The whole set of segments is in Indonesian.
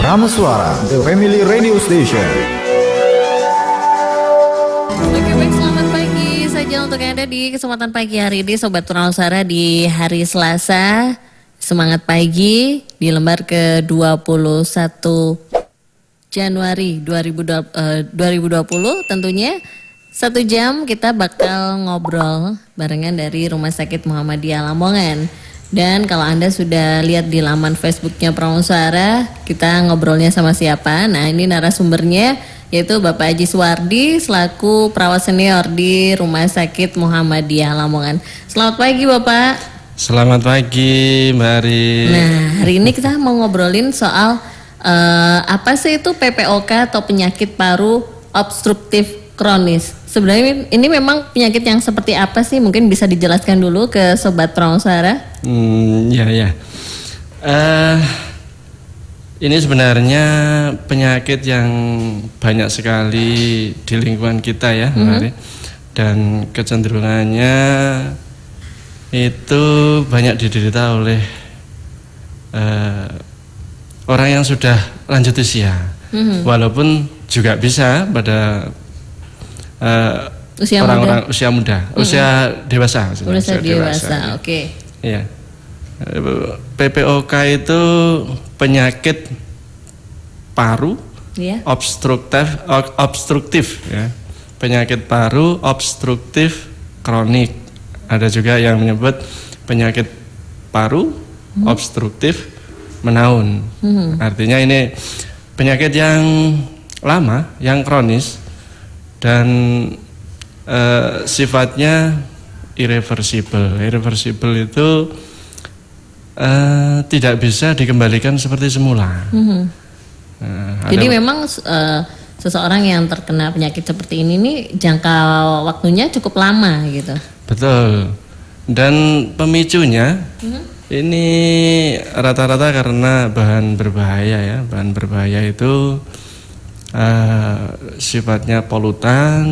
Prameswara, The Family Radio Station. Oke, baik, selamat pagi saja untuk Anda di kesempatan pagi hari ini, Sobat Prameswara, di hari Selasa. Semangat pagi di lembar ke-21 Januari 2020 tentunya. 1 jam kita bakal ngobrol barengan dari Rumah Sakit Muhammadiyah Lamongan. Dan kalau Anda sudah lihat di laman Facebooknya Prameswara, kita ngobrolnya sama siapa? Nah, ini narasumbernya yaitu Bapak Haji Suwardi selaku perawat senior di Rumah Sakit Muhammadiyah Lamongan. Selamat pagi Bapak. Selamat pagi Mbak Ari. Nah, hari ini kita mau ngobrolin soal apa sih itu PPOK atau penyakit paru obstruktif kronis. Sebenarnya ini memang penyakit yang seperti apa sih? Mungkin bisa dijelaskan dulu ke Sobat Prameswara. Ya. Ini sebenarnya penyakit yang banyak sekali di lingkungan kita ya, Mbak Ari. Dan kecenderungannya itu banyak diderita oleh orang yang sudah lanjut usia. Walaupun juga bisa pada orang-orang usia muda, usia dewasa. Usia dewasa, oke. Iya. PPOK itu penyakit paru obstruktif ya. Penyakit paru obstruktif kronik. Ada juga yang menyebut penyakit paru obstruktif menaun. Artinya ini penyakit yang lama, yang kronis dan sifatnya irreversible. Irreversible itu tidak bisa dikembalikan seperti semula. Jadi memang seseorang yang terkena penyakit seperti ini nih jangka waktunya cukup lama gitu. Betul. Dan pemicunya ini rata-rata karena bahan berbahaya ya. Bahan berbahaya itu sifatnya polutan,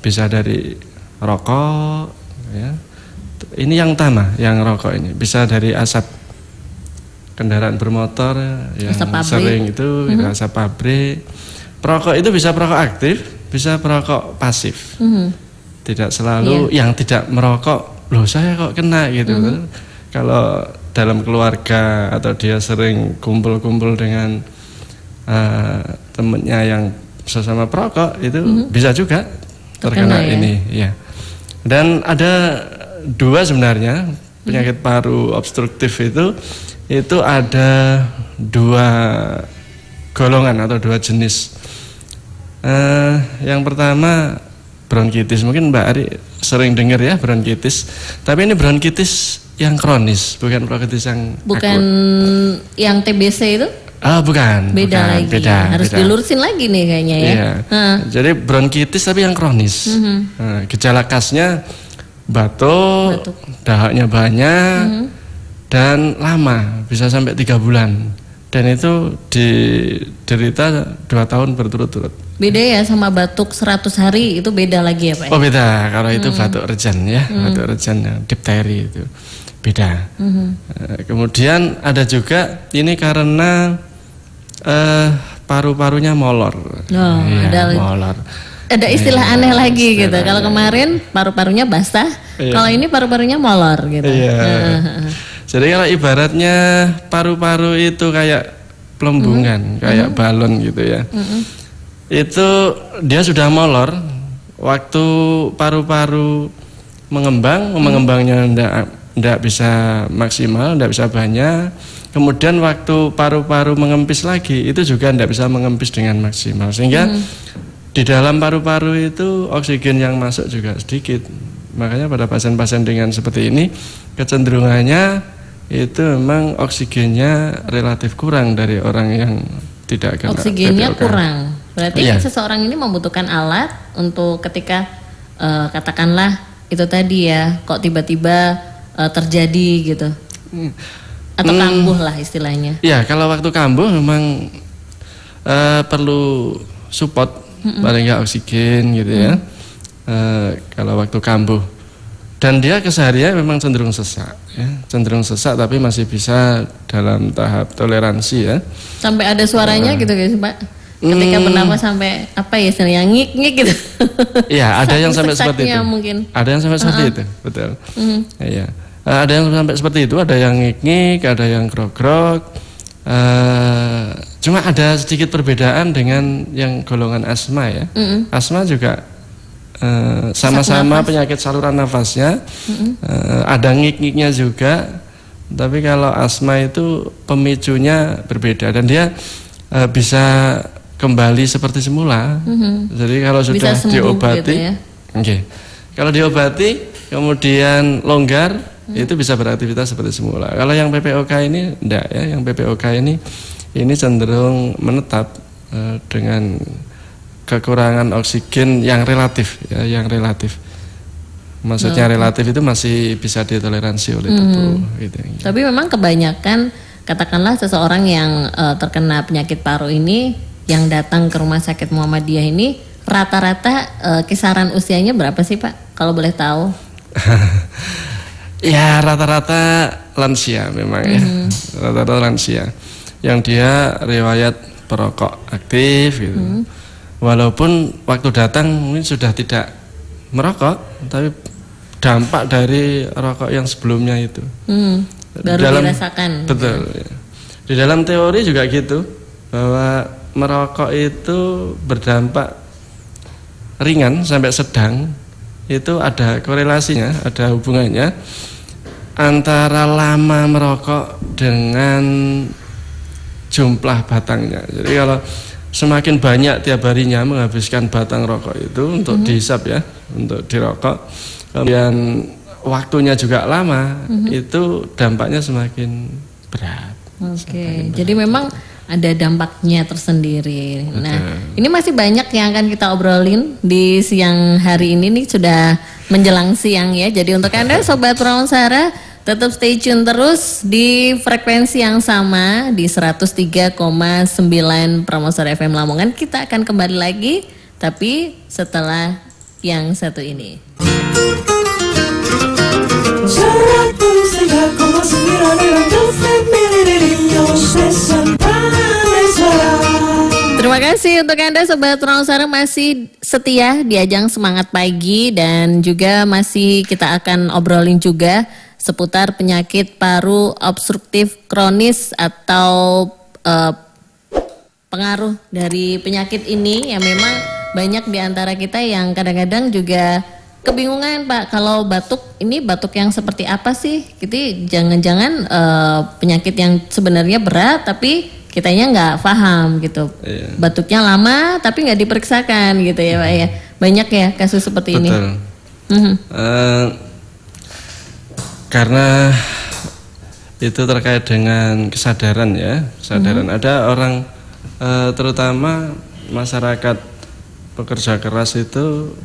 bisa dari rokok ya. Ini yang utama, yang rokok ini bisa dari asap kendaraan bermotor yang sering itu asap pabrik. Perokok itu bisa perokok aktif, bisa perokok pasif. Tidak selalu yang tidak merokok, loh saya kok kena gitu. Kalau dalam keluarga atau dia sering kumpul-kumpul dengan temennya yang sesama perokok itu bisa juga terkena ini ya. Dan ada dua sebenarnya penyakit paru obstruktif itu ada dua golongan atau dua jenis. Yang pertama bronkitis, mungkin Mbak Ari sering dengar ya bronkitis, tapi ini bronkitis yang kronis, bukan bronkitis yang akut. Yang TBC itu? Bukan. Lagi. Beda. Harus dilurusin lagi nih kayaknya ya. Iya. Jadi bronkitis tapi yang kronis. Gejala khasnya batuk. Dahaknya banyak dan lama, bisa sampai 3 bulan. Dan itu diderita 2 tahun berturut-turut. Beda ya sama batuk 100 hari, itu beda lagi ya Pak? Oh beda, kalau itu batuk rejan ya, batuk rejan difteri itu beda. Kemudian ada juga ini karena paru-parunya molor. Molor. Ada istilah aneh lagi gitu. Kalau kemarin paru-parunya basah, kalau ini paru-parunya molor gitu. Jadi kalau ibaratnya paru-paru itu kayak pelembungan, kayak balon gitu ya. Itu dia sudah molor, waktu paru-paru mengembangnya enggak bisa maksimal, enggak bisa banyak. Kemudian waktu paru-paru mengempis lagi, itu juga enggak bisa mengempis dengan maksimal. Sehingga di dalam paru-paru itu oksigen yang masuk juga sedikit. Makanya pada pasien-pasien dengan seperti ini kecenderungannya itu memang oksigennya relatif kurang dari orang yang tidak kena oksigennya PPOK. Kurang. Berarti seseorang ini membutuhkan alat untuk ketika katakanlah itu tadi ya, kok tiba-tiba terjadi gitu. Atau kambuh lah istilahnya. Ya, kalau waktu kambuh memang perlu support paling nggak oksigen gitu ya. Kalau waktu kambuh Dan dia keseharian memang cenderung sesak, ya. Cenderung sesak tapi masih bisa dalam tahap toleransi ya. Sampai ada suaranya gitu guys Pak. Ketika bernafas sampai apa ya istilahnya ngik-ngik gitu. Iya, ada yang sampai seperti itu. Mungkin. Ada yang sampai seperti itu, betul. Iya. Ada yang sampai seperti itu, ada yang ngik-ngik, ada yang grog-grog. Cuma ada sedikit perbedaan dengan yang golongan asma ya. Asma juga sama-sama penyakit saluran nafasnya, ada ngik-ngiknya juga, tapi kalau asma itu pemicunya berbeda dan dia bisa kembali seperti semula. Jadi kalau sudah diobati, gitu ya? Kalau diobati kemudian longgar, itu bisa beraktivitas seperti semula. Kalau yang PPOK ini enggak ya, yang PPOK ini cenderung menetap dengan kekurangan oksigen yang relatif ya, yang relatif. Maksudnya relatif itu masih bisa ditoleransi oleh tubuh gitu. Tapi memang kebanyakan katakanlah seseorang yang terkena penyakit paru ini yang datang ke Rumah Sakit Muhammadiyah ini rata-rata kisaran usianya berapa sih Pak? Kalau boleh tahu. Ya rata-rata lansia memang ya. Rata-rata lansia yang dia riwayat perokok aktif gitu. Walaupun waktu datang mungkin sudah tidak merokok, tapi dampak dari rokok yang sebelumnya itu baru dirasakan. Betul. Ya. Di dalam teori juga gitu, bahwa merokok itu berdampak ringan sampai sedang, itu ada korelasinya, ada hubungannya antara lama merokok dengan jumlah batangnya. Jadi kalau semakin banyak tiap harinya menghabiskan batang rokok itu untuk dihisap ya, untuk dirokok, kemudian waktunya juga lama, itu dampaknya semakin berat. Jadi memang ada dampaknya tersendiri. Nah, ini masih banyak yang akan kita obrolin di siang hari ini nih, sudah menjelang siang ya. Jadi untuk Anda Sobat Pramonsara, tetap stay tune terus di frekuensi yang sama di 103,9 Pramonsara FM Lamongan. Kita akan kembali lagi, tapi setelah yang satu ini. 103,9 Terima kasih untuk Anda Sobat Pramonsara masih setia di ajang Semangat Pagi, dan juga masih kita akan obrolin juga seputar penyakit paru obstruktif kronis atau pengaruh dari penyakit ini yang memang banyak di antara kita yang kadang-kadang juga kebingungan Pak, kalau batuk ini batuk yang seperti apa sih? Gitu, jangan-jangan penyakit yang sebenarnya berat tapi kitanya nggak paham gitu. Batuknya lama tapi nggak diperiksakan gitu ya Pak ya. Banyak ya kasus seperti ini. Karena itu terkait dengan kesadaran ya, kesadaran. Ada orang terutama masyarakat pekerja keras itu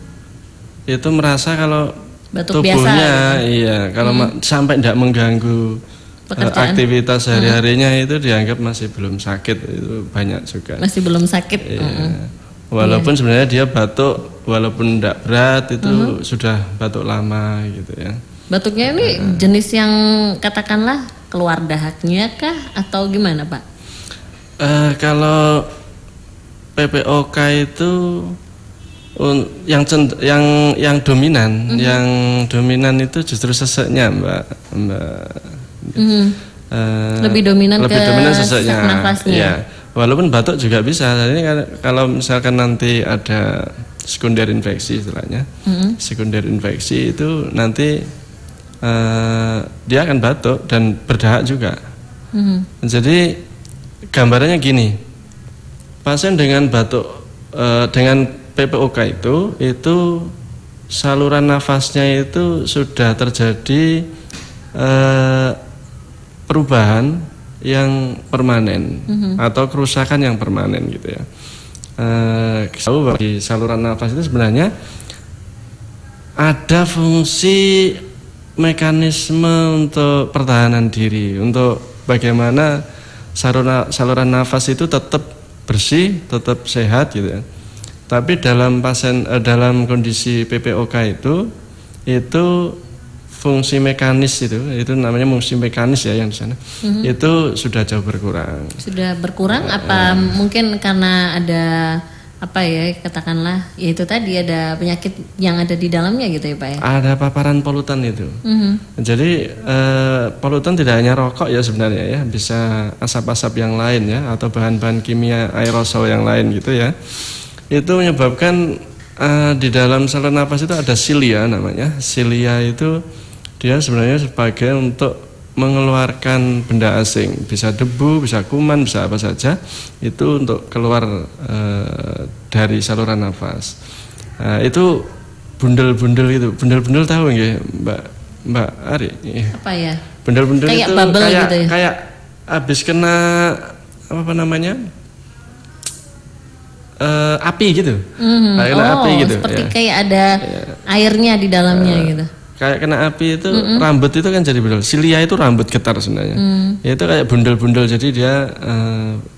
merasa kalau batuk tubuhnya biasa, kalau sampai tidak mengganggu pekerjaan, aktivitas sehari-harinya itu dianggap masih belum sakit. Itu banyak juga. Masih belum sakit. Walaupun sebenarnya dia batuk, walaupun tidak berat itu sudah batuk lama gitu ya. Batuknya ini jenis yang katakanlah keluar dahaknya kah atau gimana Pak? Kalau PPOK itu yang dominan, yang dominan itu justru seseknya Mbak. Lebih dominan seseknya. Nafasnya. Ya, walaupun batuk juga bisa. Jadi kalau misalkan nanti ada sekunder infeksi istilahnya, sekunder infeksi itu nanti dia akan batuk dan berdahak juga. Jadi gambarannya gini, pasien dengan batuk dengan PPOK itu saluran nafasnya itu sudah terjadi perubahan yang permanen atau kerusakan yang permanen gitu ya. Di saluran nafas itu sebenarnya ada fungsi mekanisme untuk pertahanan diri, untuk bagaimana saluran nafas itu tetap bersih, tetap sehat gitu ya. Tapi dalam kondisi PPOK itu fungsi mekanis itu namanya fungsi mekanis ya yang di sana, itu sudah jauh berkurang. Sudah berkurang apa mungkin karena ada apa ya, katakanlah ya itu tadi ada penyakit yang ada di dalamnya gitu ya Pak ya? Ada paparan polutan itu. Jadi polutan tidak hanya rokok ya sebenarnya ya, bisa asap-asap yang lain ya, atau bahan-bahan kimia aerosol yang lain gitu ya. Itu menyebabkan di dalam saluran nafas itu ada silia namanya. Silia itu dia sebenarnya sebagai untuk mengeluarkan benda asing, bisa debu, bisa kuman, bisa apa saja, itu untuk keluar dari saluran nafas. Itu bundel-bundel itu, bundel-bundel tahu nggih Mbak Ari? Apa ya? Bundel-bundel kayak itu bubble gitu ya? kayak habis kena apa namanya? Api gitu. Kena api gitu. Seperti ya. kayak ada airnya di dalamnya gitu. Kayak kena api itu rambut itu kan jadi bundel. Silia itu rambut getar sebenarnya. Ya, itu kayak bundel-bundel, jadi dia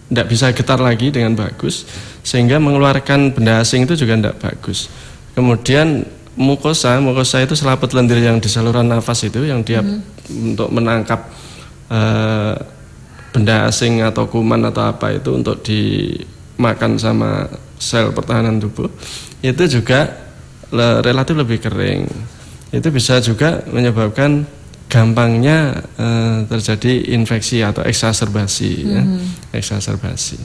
tidak bisa getar lagi dengan bagus, sehingga mengeluarkan benda asing itu juga tidak bagus. Kemudian mukosa itu selaput lendir yang di saluran nafas itu yang dia untuk menangkap benda asing atau kuman atau apa itu untuk dimakan sama sel pertahanan tubuh, itu juga relatif lebih kering. Itu bisa juga menyebabkan gampangnya terjadi infeksi atau eksaserbasi ya, eksaserbasi.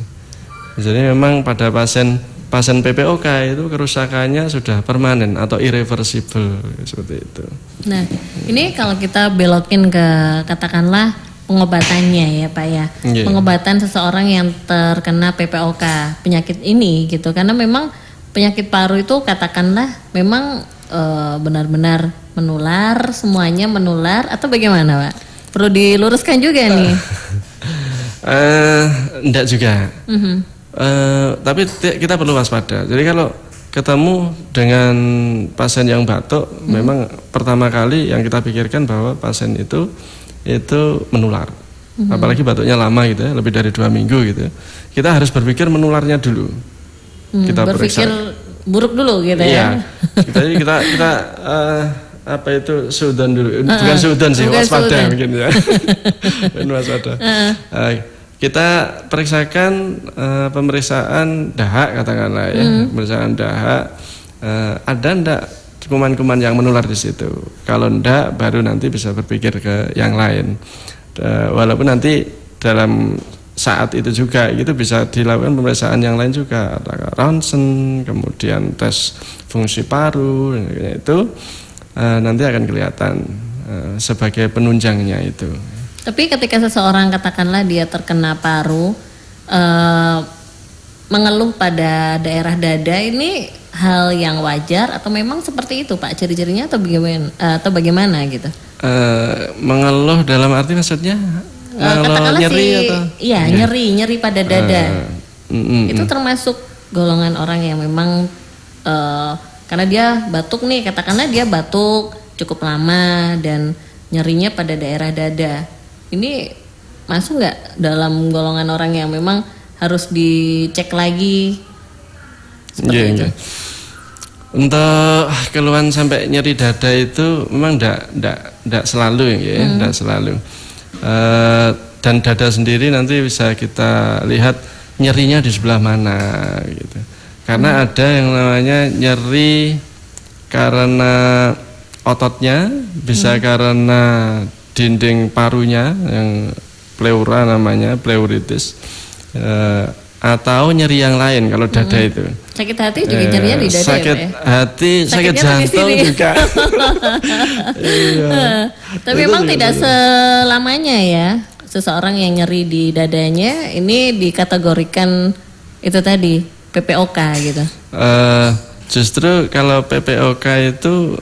Jadi memang pada pasien PPOK itu kerusakannya sudah permanen atau irreversible seperti itu. Nah, ini kalau kita belokin ke katakanlah pengobatannya ya Pak ya. Yeah. Pengobatan seseorang yang terkena PPOK, penyakit ini gitu. Karena memang penyakit paru itu katakanlah memang benar-benar menular, semuanya menular atau bagaimana Pak? Perlu diluruskan juga nih. Enggak juga. Tapi kita perlu waspada. Jadi kalau ketemu dengan pasien yang batuk, memang pertama kali yang kita pikirkan bahwa pasien itu menular. Apalagi batuknya lama gitu ya, lebih dari 2 minggu gitu. Kita harus berpikir menularnya dulu. Kita berpikir buruk dulu gitu ya. Jadi kita apa itu sudan dulu. Bukan sudan sih, waspada mungkin ya. Waspada. Kita periksakan pemeriksaan dahak katakanlah ya, pemeriksaan dahak, ada ndak kuman-kuman yang menular di situ. Kalau ndak, baru nanti bisa berpikir ke yang lain. Walaupun nanti dalam saat itu juga itu bisa dilakukan pemeriksaan yang lain juga, ronsen, kemudian tes fungsi paru, itu nanti akan kelihatan sebagai penunjangnya itu. Tapi ketika seseorang katakanlah dia terkena paru, mengeluh pada daerah dada, ini hal yang wajar atau memang seperti itu Pak ciri-cirinya atau bagaimana gitu? Mengeluh dalam arti maksudnya katakanlah nyeri atau? Iya, nyeri pada dada. Itu termasuk golongan orang yang memang karena dia batuk nih, katakanlah dia batuk cukup lama dan nyerinya pada daerah dada. Ini masuk nggak dalam golongan orang yang memang harus dicek lagi? Seperti itu. Untuk keluhan sampai nyeri dada itu memang tidak selalu ya, tidak selalu. Dan dada sendiri nanti bisa kita lihat nyerinya di sebelah mana gitu. Karena ada yang namanya nyeri karena ototnya, bisa karena dinding parunya yang pleura namanya, pleuritis, atau nyeri yang lain kalau dada itu. Sakit hati juga nyerinya di dada sakit ya Pak ya? Hati, sakit jantung juga. Tapi memang tidak selamanya ya seseorang yang nyeri di dadanya ini dikategorikan itu tadi PPOK gitu. Justru kalau PPOK itu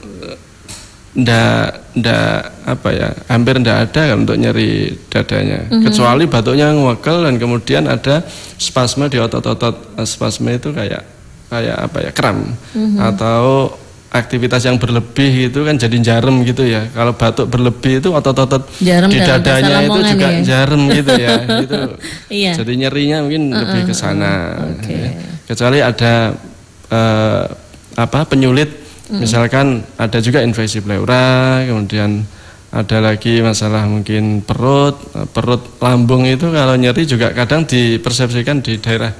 hampir ndak ada kan untuk nyeri dadanya, kecuali batuknya ngewegel dan kemudian ada spasme di otot-otot. Spasme itu kayak kram, atau aktivitas yang berlebih itu kan jadi jarem gitu ya. Kalau batuk berlebih itu otot-otot di dadanya itu juga ya? Jarem gitu ya. Itu iya. Jadi nyerinya mungkin lebih ke sana. Okay. Kecuali ada penyulit Misalkan ada juga infeksi pleura, kemudian ada lagi masalah mungkin perut lambung itu kalau nyeri juga kadang dipersepsikan di daerah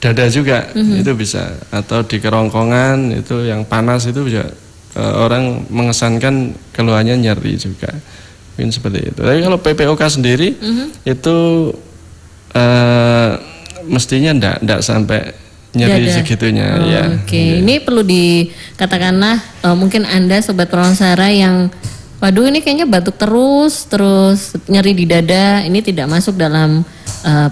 dada juga, itu bisa, atau di kerongkongan itu yang panas itu bisa orang mengesankan keluhannya nyeri juga, mungkin seperti itu. Tapi kalau PPOK sendiri itu mestinya ndak sampai nyeri Dada. segitunya ya. Oke, ini perlu dikatakanlah mungkin Anda sobat Prameswara yang waduh ini kayaknya batuk terus nyeri di dada, ini tidak masuk dalam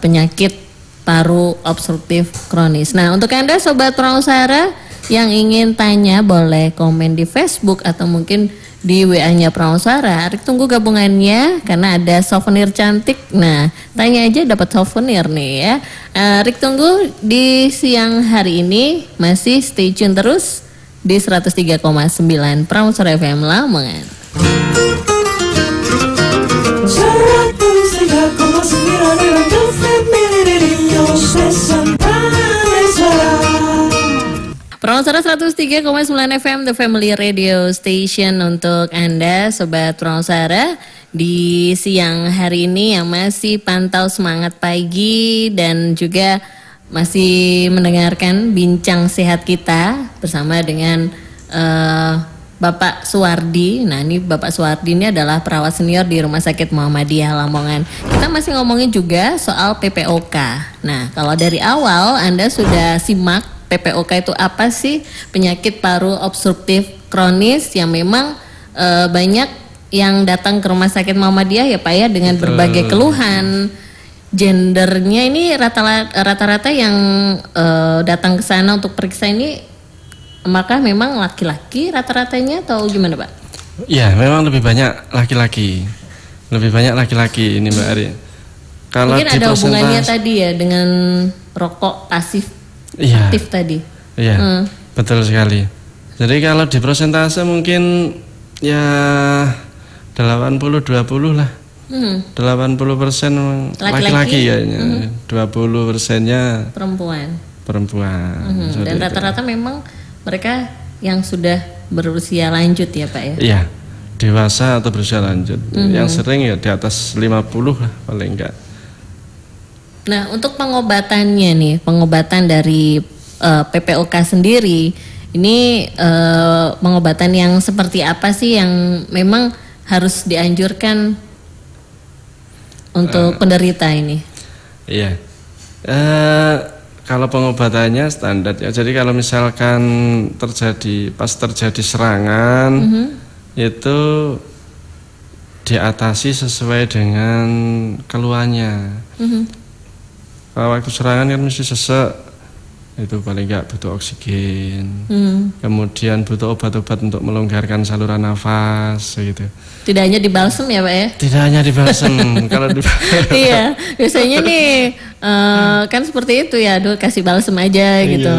penyakit paru obstruktif kronis. Nah, untuk Anda sobat Prameswara yang ingin tanya boleh komen di Facebook atau mungkin di WA-nya Prameswara. Arik tunggu gabungannya karena ada souvenir cantik. Nah, tanya aja dapat souvenir nih ya. Arik tunggu di siang hari ini, masih stay tune terus di 103,9 Prameswara FM Lamongan. 103,9 Family Radio Station Prameswara. Prameswara 103,9 FM The Family Radio Station untuk Anda Sobat Prameswara di siang hari ini yang masih pantau semangat pagi dan juga masih mendengarkan bincang sehat kita bersama dengan Bapak Suwardi. Nah, ini Bapak Suwardi ini adalah perawat senior di Rumah Sakit Muhammadiyah Lamongan. Kita masih ngomongin juga soal PPOK. Nah, kalau dari awal Anda sudah simak PPOK itu apa sih? Penyakit paru obstruktif kronis yang memang banyak yang datang ke Rumah Sakit Muhammadiyah ya Pak ya dengan berbagai keluhan. Gendernya ini rata-rata yang datang ke sana untuk periksa ini maka memang laki-laki rata-ratanya atau gimana Pak? Ya, memang lebih banyak laki-laki. Lebih banyak laki-laki ini Mbak Ari. Kalau mungkin ada hubungannya tadi ya dengan rokok pasif aktif tadi. Iya, betul sekali. Jadi kalau di persentase mungkin ya 80-20 lah. 80% laki-laki kayaknya. 20%-nya perempuan. Dan rata-rata memang mereka yang sudah berusia lanjut ya Pak ya? Iya, dewasa atau berusia lanjut. Yang sering ya di atas 50 lah paling enggak. Nah, untuk pengobatannya nih, pengobatan dari PPOK sendiri, ini pengobatan yang seperti apa sih yang memang harus dianjurkan untuk penderita ini? Iya. Kalau pengobatannya standar ya. Jadi kalau misalkan pas terjadi serangan itu diatasi sesuai dengan keluhannya. Kalau waktu serangan kan mesti sesek, itu paling enggak butuh oksigen. Kemudian butuh obat-obat untuk melonggarkan saluran nafas gitu. Tidak hanya dibalsem ya Pak ya? Tidak hanya dibalsem. Kalau iya, biasanya nih kan seperti itu ya, aduh kasih balsem aja gitu.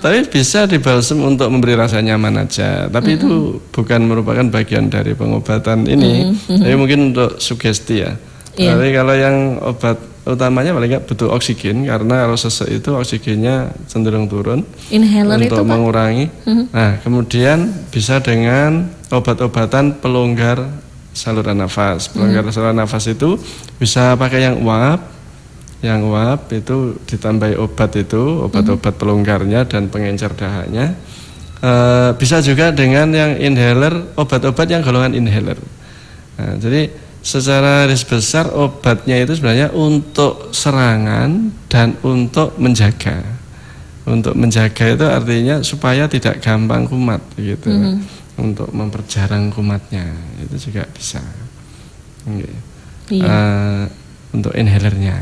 Tapi bisa dibalsem untuk memberi rasa nyaman aja. Tapi itu bukan merupakan bagian dari pengobatan ini. Tapi mungkin untuk sugesti ya. Tapi kalau yang obat utamanya paling nggak butuh oksigen, karena kalau sesek itu oksigennya cenderung turun. Inhaler untuk itu, mengurangi. Nah, kemudian bisa dengan obat-obatan pelonggar saluran nafas. Pelonggar saluran nafas itu bisa pakai yang uap. Yang uap itu ditambahi obat-obat pelonggarnya dan pengencer dahaknya. Bisa juga dengan yang inhaler, obat-obat yang golongan inhaler. Nah, jadi secara garis besar obatnya itu sebenarnya untuk serangan dan untuk menjaga. Untuk menjaga itu artinya supaya tidak gampang kumat gitu. Untuk memperjarang kumatnya itu juga bisa. Untuk inhalernya.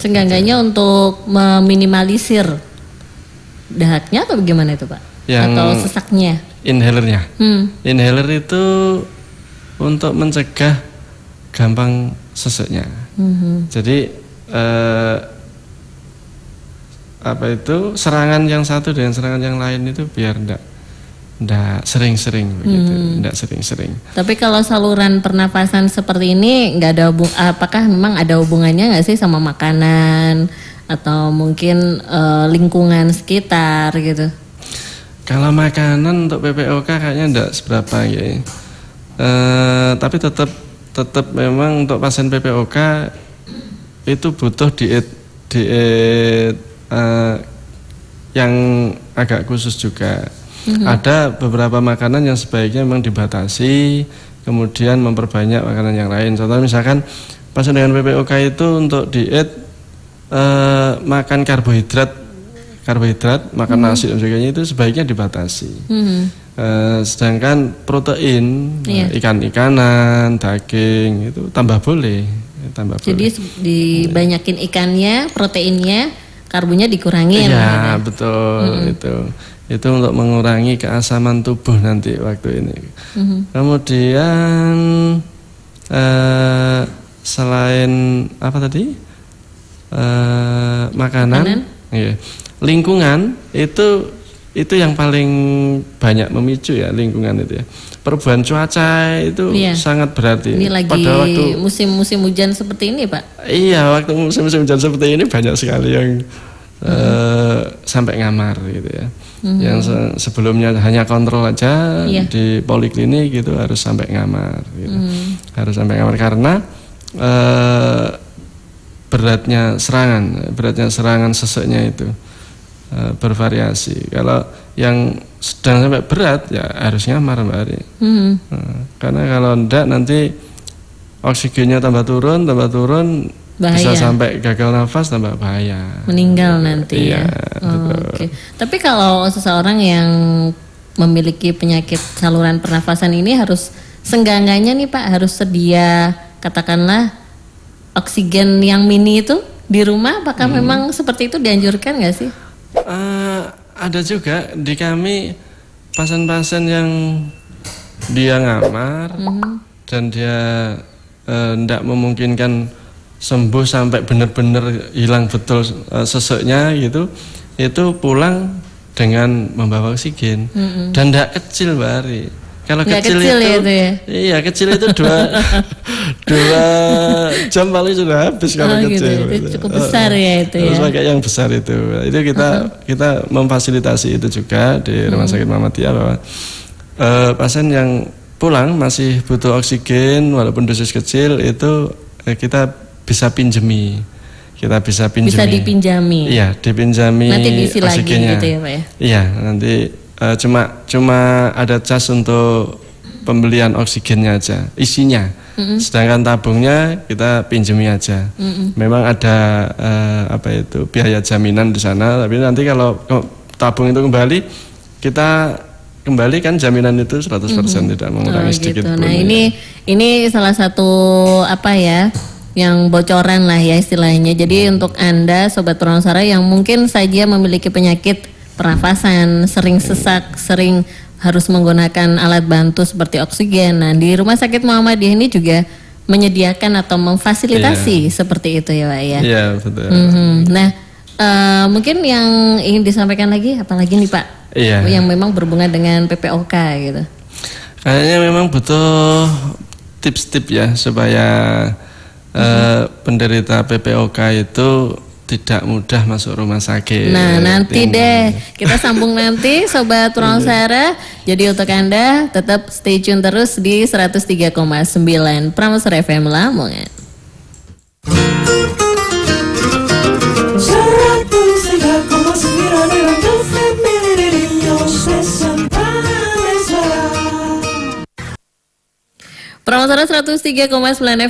Seenggaknya untuk meminimalisir dahaknya atau bagaimana itu Pak? Atau sesaknya? Inhalernya. Inhaler itu untuk mencegah gampang seseknya. Jadi serangan yang satu dengan serangan yang lain itu biar ndak sering-sering begitu, ndak sering-sering. Tapi kalau saluran pernafasan seperti ini nggak ada apakah memang ada hubungannya nggak sih sama makanan atau mungkin lingkungan sekitar gitu? Kalau makanan untuk PPOK kayaknya enggak seberapa ya. Tapi tetap memang untuk pasien PPOK itu butuh diet yang agak khusus juga. Ada beberapa makanan yang sebaiknya memang dibatasi, kemudian memperbanyak makanan yang lain. Contoh misalkan pasien dengan PPOK itu untuk diet makan karbohidrat, makan nasi dan sebagainya itu sebaiknya dibatasi. Sedangkan protein, ikan-ikanan, daging itu tambah boleh. Jadi dibanyakin ikannya, proteinnya, karbonya dikurangin. Iya, betul itu untuk mengurangi keasaman tubuh nanti waktu ini. Kemudian selain apa tadi? Makanan. Iya. Lingkungan itu yang paling banyak memicu ya, lingkungan itu ya. Perubahan cuaca itu sangat berarti. Ini lagi pada waktu musim-musim hujan seperti ini, Pak. Iya, waktu musim-musim hujan seperti ini banyak sekali yang sampai ngamar gitu ya. Yang sebelumnya hanya kontrol aja di poliklinik gitu harus sampai ngamar gitu. Harus sampai ngamar karena beratnya serangan seseknya itu bervariasi. Kalau yang sedang sampai berat ya harus ngamar Mbak Ari. Karena kalau enggak nanti oksigennya tambah turun bahaya. Bisa sampai gagal nafas, tambah bahaya. Meninggal nanti ya. Oke. Tapi kalau seseorang yang memiliki penyakit saluran pernafasan ini harus seenggak-enggaknya nih Pak harus sedia katakanlah oksigen yang mini itu di rumah. Apakah memang seperti itu dianjurkan nggak sih? Ada juga di kami pasien-pasien yang dia ngamar dan dia tidak memungkinkan sembuh sampai benar-benar hilang betul seseknya gitu, itu pulang dengan membawa oksigen dan tidak kecil Mbak Ari. Kalau kecil itu ya? Iya kecil itu 2 jam paling sudah habis kalau kecil. Itu cukup besar ya itu ya. Terus pakai yang besar itu kita memfasilitasi itu juga di Rumah Sakit Muhammadiyah bahwa pasien yang pulang masih butuh oksigen walaupun dosis kecil itu kita bisa pinjami. Bisa dipinjami. Iya, dipinjami. Nanti diisi lagi gitu ya, Pak ya. Iya, nanti cuma ada cas untuk pembelian oksigennya aja, isinya. Sedangkan tabungnya kita pinjami aja. Memang ada biaya jaminan di sana, tapi nanti kalau tabung itu kembali kita kembalikan jaminan itu 100% tidak mengurangi sedikit pun. Nah, ini salah satu yang bocoran lah ya istilahnya. Jadi untuk Anda Sobat Purwanusara yang mungkin saja memiliki penyakit pernafasan, sering sesak, sering harus menggunakan alat bantu seperti oksigen. Nah, di Rumah Sakit Muhammadiyah ini juga menyediakan atau memfasilitasi seperti itu ya Pak ya. Iya, betul. Nah, mungkin yang ingin disampaikan lagi apalagi nih Pak? Yang memang berhubungan dengan PPOK gitu. Kayaknya memang butuh tips-tips ya supaya penderita PPOK itu tidak mudah masuk rumah sakit. Nah, nanti deh kita sambung nanti Sobat Purwanusara. Jadi untuk Anda tetap stay tune terus di 103,9 Pramesra FM Lamongan. 103,9 Pramesra 103,9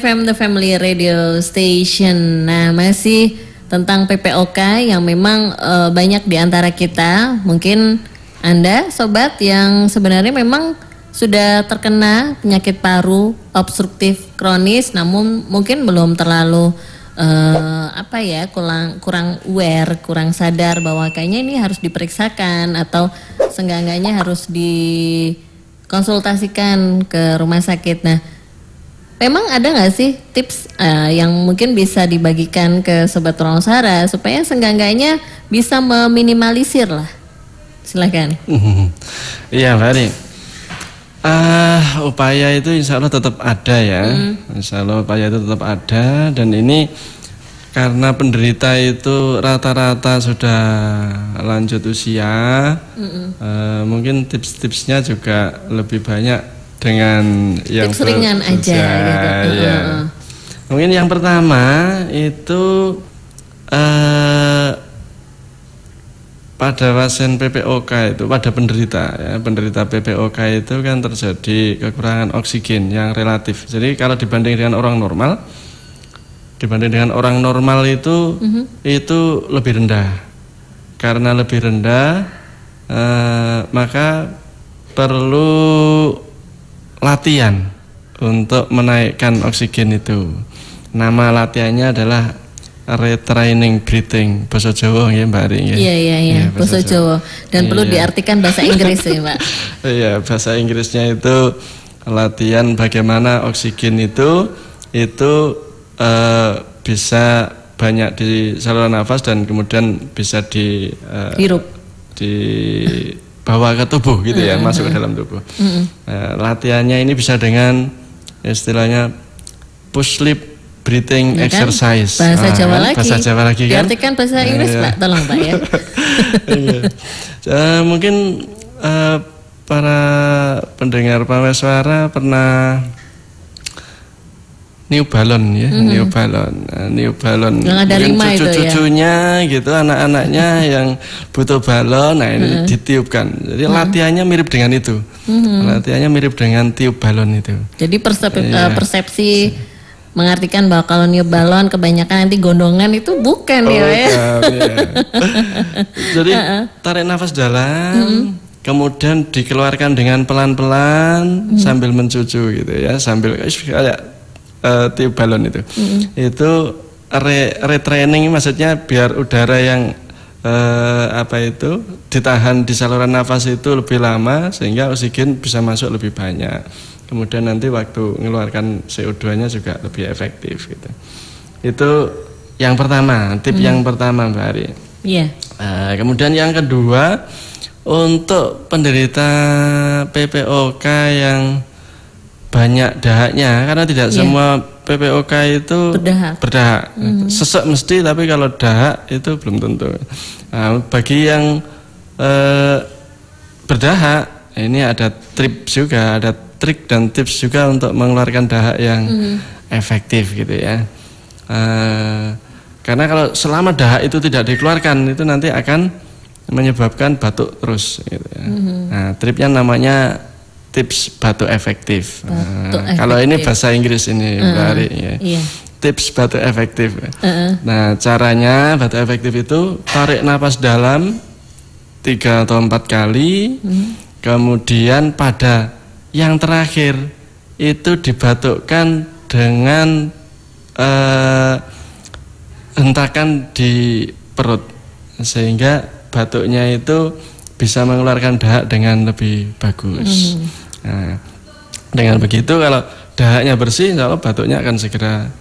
FM The Family Radio Station. Nah, masih tentang PPOK yang memang banyak di antara kita, mungkin Anda sobat yang sebenarnya memang sudah terkena penyakit paru obstruktif kronis, namun mungkin belum terlalu kurang aware, kurang sadar bahwa kayaknya ini harus diperiksakan atau seenggak-enggaknya harus dikonsultasikan ke rumah sakit. Nah, memang ada nggak sih tips yang mungkin bisa dibagikan ke Sobat Purwanusara supaya seenggak-enggaknya bisa meminimalisir lah? Silakan. Iya, Mbak Ari. Upaya itu insya Allah tetap ada ya. Insya Allah upaya itu tetap ada dan ini karena penderita itu rata-rata sudah lanjut usia, mungkin tips-tipsnya juga lebih banyak dengan yang tips ringan aja gitu. Ya. Mungkin yang pertama itu pada pasien PPOK itu, pada penderita PPOK itu kan terjadi kekurangan oksigen yang relatif. Jadi kalau dibanding dengan orang normal itu lebih rendah. Karena lebih rendah, maka perlu latihan untuk menaikkan oksigen itu. Nama latihannya adalah retraining breathing, bahasa Jawa ya Mbak Ari ya. Iya, bahasa Jawa. Dan perlu diartikan bahasa Inggris ya Mbak. Iya, bahasa Inggrisnya itu latihan bagaimana oksigen itu bisa banyak di saluran nafas dan kemudian bisa hirup, dibawa ke tubuh gitu ya, masuk ke dalam tubuh. Latihannya ini bisa dengan istilahnya push lip breathing ya kan? exercise. Bahasa Jawa lagi. Kan? Diartikan bahasa Inggris Pak, tolong Pak ya. Mungkin para pendengar Pameswara pernah niup balon ya, niup balon. Yang ada 5 itu cucu-cucunya gitu, anak-anaknya yang butuh balon, nah ini ditiupkan. Jadi latihannya mirip dengan itu. Latihannya mirip dengan tiup balon itu. Jadi persepsi mengartikan bahwa kalau niup balon kebanyakan nanti gondongan itu bukan ya. Jadi tarik nafas dalam, kemudian dikeluarkan dengan pelan-pelan sambil mencucu gitu ya, sambil kayak tiup balon itu. Itu retraining, maksudnya biar udara yang ditahan di saluran nafas itu lebih lama sehingga oksigen bisa masuk lebih banyak. Kemudian nanti waktu mengeluarkan CO2-nya juga lebih efektif gitu. Itu yang pertama, tip yang pertama Mbak Ari. Iya. Kemudian yang kedua, untuk penderita PPOK yang banyak dahaknya, karena tidak semua PPOK itu berdahak. Sesek mesti, tapi kalau dahak itu belum tentu. Nah, bagi yang berdahak, ini ada trik dan tips juga untuk mengeluarkan dahak yang efektif gitu ya. Karena kalau selama dahak itu tidak dikeluarkan, itu nanti akan menyebabkan batuk terus gitu ya. Nah, tripnya namanya tips batuk efektif. Kalau ini bahasa Inggris ini Mbak Ari ya. Tips batuk efektif. Nah, caranya batuk efektif itu tarik napas dalam 3 atau 4 kali, kemudian pada yang terakhir itu dibatukkan dengan hentakan di perut, sehingga batuknya itu bisa mengeluarkan dahak dengan lebih bagus. Nah, dengan begitu kalau dahaknya bersih, insya Allah batuknya akan segera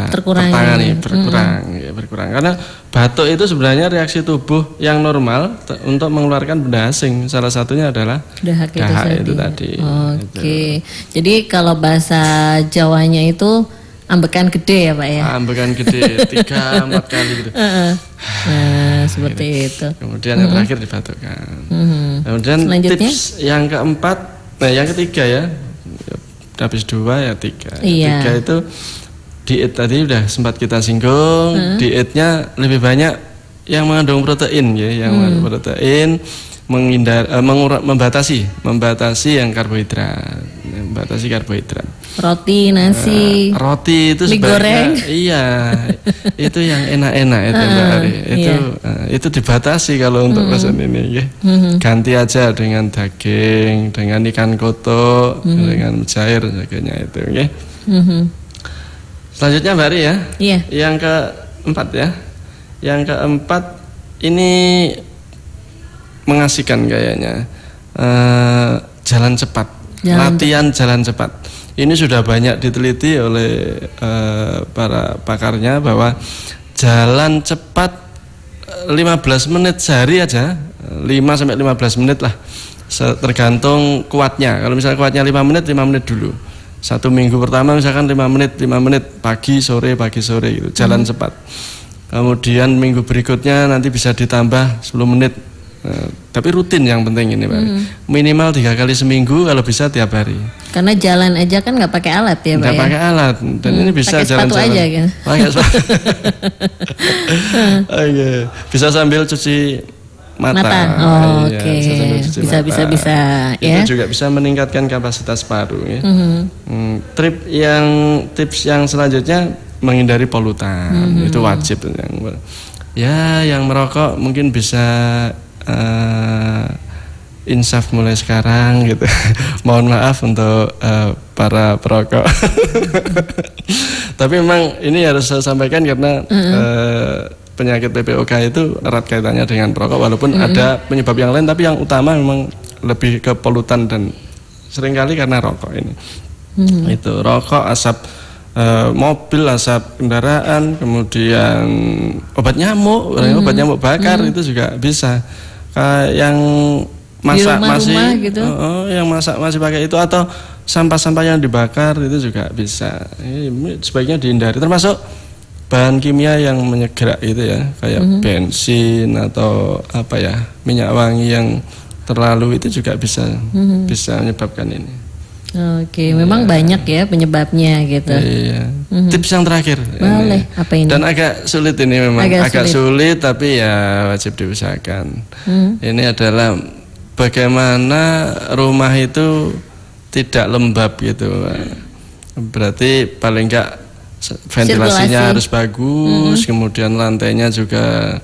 tertangani, berkurang. Karena batuk itu sebenarnya reaksi tubuh yang normal untuk mengeluarkan benda asing. Salah satunya adalah dahak itu tadi. Oke. Jadi kalau bahasa Jawanya itu ambekan gede ya Pak ya? Ambekan gede 3-4 kali gitu. Nah, seperti itu. Kemudian yang terakhir dibatukkan. Kemudian tips yang keempat, yang ketiga ya. Habis 2 ya 3. Iya. 3 itu diet tadi udah sempat kita singgung. Dietnya lebih banyak yang mengandung protein ya, yang mengandung protein, membatasi yang karbohidrat, Roti, nasi, roti itu mie goreng. Iya, itu yang enak-enak itu Mbak Ari. Itu dibatasi kalau untuk pesan ini ya. Ganti aja dengan daging, dengan ikan koto, dengan mujair sebagainya itu ya. Selanjutnya Mbak Ari ya. Iya. Yang keempat ya. Yang keempat ini mengasihkan kayaknya. Jalan cepat. Latihan jalan cepat. Ini sudah banyak diteliti oleh para pakarnya bahwa jalan cepat 15 menit sehari aja, 5 sampai 15 menit lah. Tergantung kuatnya. Kalau misalnya kuatnya 5 menit dulu. 1 minggu pertama misalkan 5 menit pagi sore gitu, jalan cepat. Kemudian minggu berikutnya nanti bisa ditambah 10 menit. Tapi rutin yang penting ini Pak. Minimal 3 kali seminggu, kalau bisa tiap hari. Karena jalan aja kan nggak pakai alat ya Pak Nggak ya? pakai alat, dan ini bisa pakai sepatu jalan-jalan. aja kan? Pakai sepatu. Oke. Bisa sambil cuci mata. Oh, Iya, oke. bisa sambil cuci mata. Bisa ya. Itu juga bisa meningkatkan kapasitas paru ya. Tips yang selanjutnya menghindari polutan. Itu wajib yang merokok mungkin bisa insaf mulai sekarang gitu. Mohon maaf untuk para perokok. Tapi memang ini harus saya sampaikan karena penyakit PPOK itu erat kaitannya dengan perokok, walaupun ada penyebab yang lain, tapi yang utama memang lebih ke polutan dan seringkali karena rokok ini. Itu rokok, asap mobil, asap kendaraan, kemudian obat nyamuk bakar itu juga bisa. Yang masak masih pakai itu, atau sampah-sampah yang dibakar itu juga bisa. Ini sebaiknya dihindari, termasuk bahan kimia yang menyegrak itu ya, kayak bensin atau minyak wangi yang terlalu itu juga bisa menyebabkan ini. Oke, memang banyak ya penyebabnya gitu. Iya. Tips yang terakhir. Boleh, apa ini? Dan agak sulit ini memang, agak sulit tapi ya wajib diusahakan. Ini adalah bagaimana rumah itu tidak lembab gitu. Berarti paling enggak ventilasinya harus bagus, kemudian lantainya juga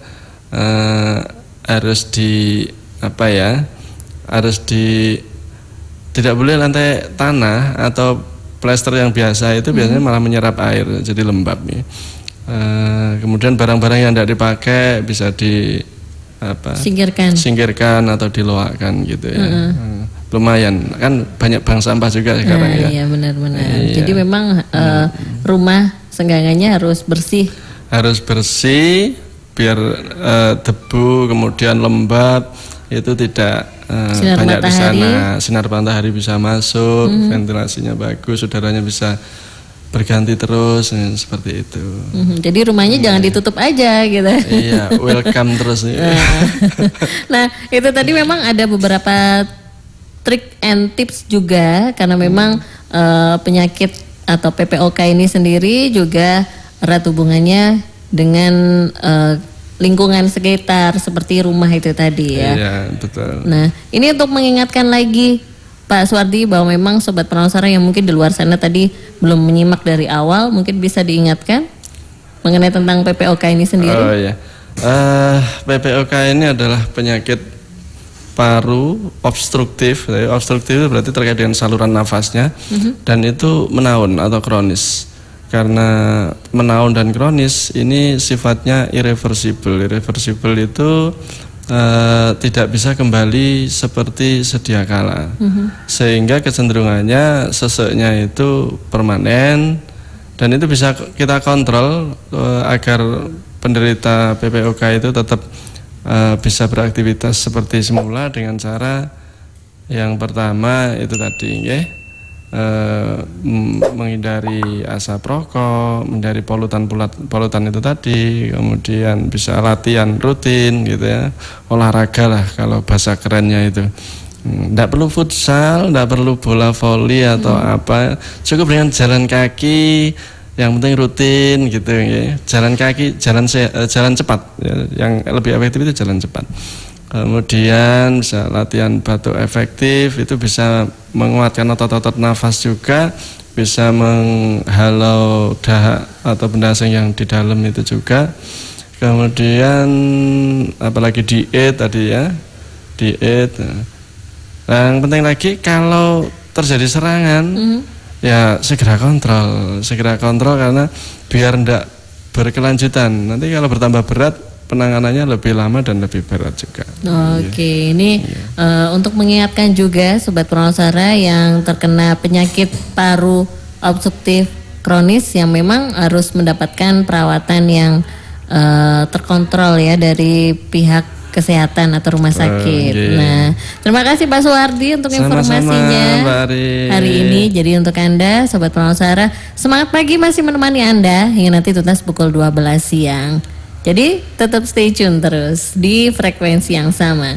tidak boleh lantai tanah atau plester yang biasa itu biasanya malah menyerap air jadi lembab ya. Kemudian barang-barang yang tidak dipakai bisa singkirkan atau diloakkan gitu ya. Lumayan kan, banyak bank sampah juga sekarang ya. Iya benar-benar. Jadi memang rumah seenggaknya harus bersih biar debu kemudian lembab itu tidak banyak di sana. Sinar matahari bisa masuk, ventilasinya bagus, udaranya bisa berganti terus, seperti itu. Jadi rumahnya jangan ditutup aja gitu. Iya, welcome terus. Nah, itu tadi memang ada beberapa trik and tips juga, karena memang penyakit atau PPOK ini sendiri juga erat hubungannya dengan lingkungan sekitar seperti rumah itu tadi ya. Iya, betul. Nah, ini untuk mengingatkan lagi Pak Suwardi bahwa memang Sobat Peransara yang mungkin di luar sana tadi belum menyimak dari awal, mungkin bisa diingatkan mengenai tentang PPOK ini sendiri. Oh iya, PPOK ini adalah penyakit paru obstruktif. Obstruktif berarti terkait dengan saluran nafasnya, dan itu menaun atau kronis. Karena menaun dan kronis ini sifatnya irreversible. Irreversible itu tidak bisa kembali seperti sedia kala, sehingga kecenderungannya seseknya itu permanen, dan itu bisa kita kontrol agar penderita PPOK itu tetap bisa beraktivitas seperti semula dengan cara yang pertama itu tadi menghindari asap rokok, menghindari polutan itu tadi, kemudian bisa latihan rutin gitu ya, olahraga lah kalau bahasa kerennya itu. Tidak perlu futsal, tidak perlu bola voli atau apa, cukup dengan jalan kaki, yang penting rutin gitu ya. Jalan kaki, jalan cepat ya. Yang lebih efektif itu jalan cepat. Kemudian bisa latihan batuk efektif, itu bisa menguatkan otot-otot nafas juga, bisa menghalau dahak atau benda asing yang di dalam itu juga. Kemudian apalagi diet tadi ya, diet. Nah, yang penting lagi kalau terjadi serangan, ya segera kontrol karena biar tidak berkelanjutan. Nanti kalau bertambah berat, penanganannya lebih lama dan lebih berat juga. Oke, ini untuk mengingatkan juga Sobat Peransara yang terkena penyakit paru obstruktif kronis yang memang harus mendapatkan perawatan yang terkontrol ya dari pihak kesehatan atau rumah sakit. Oke. Nah, terima kasih Pak Suwardi untuk Sama-sama, informasinya Mbak Aris. hari ini. Jadi untuk Anda Sobat Pramawsara, semangat pagi masih menemani Anda hingga nanti tuntas pukul 12 siang. Jadi tetap stay tune terus di frekuensi yang sama.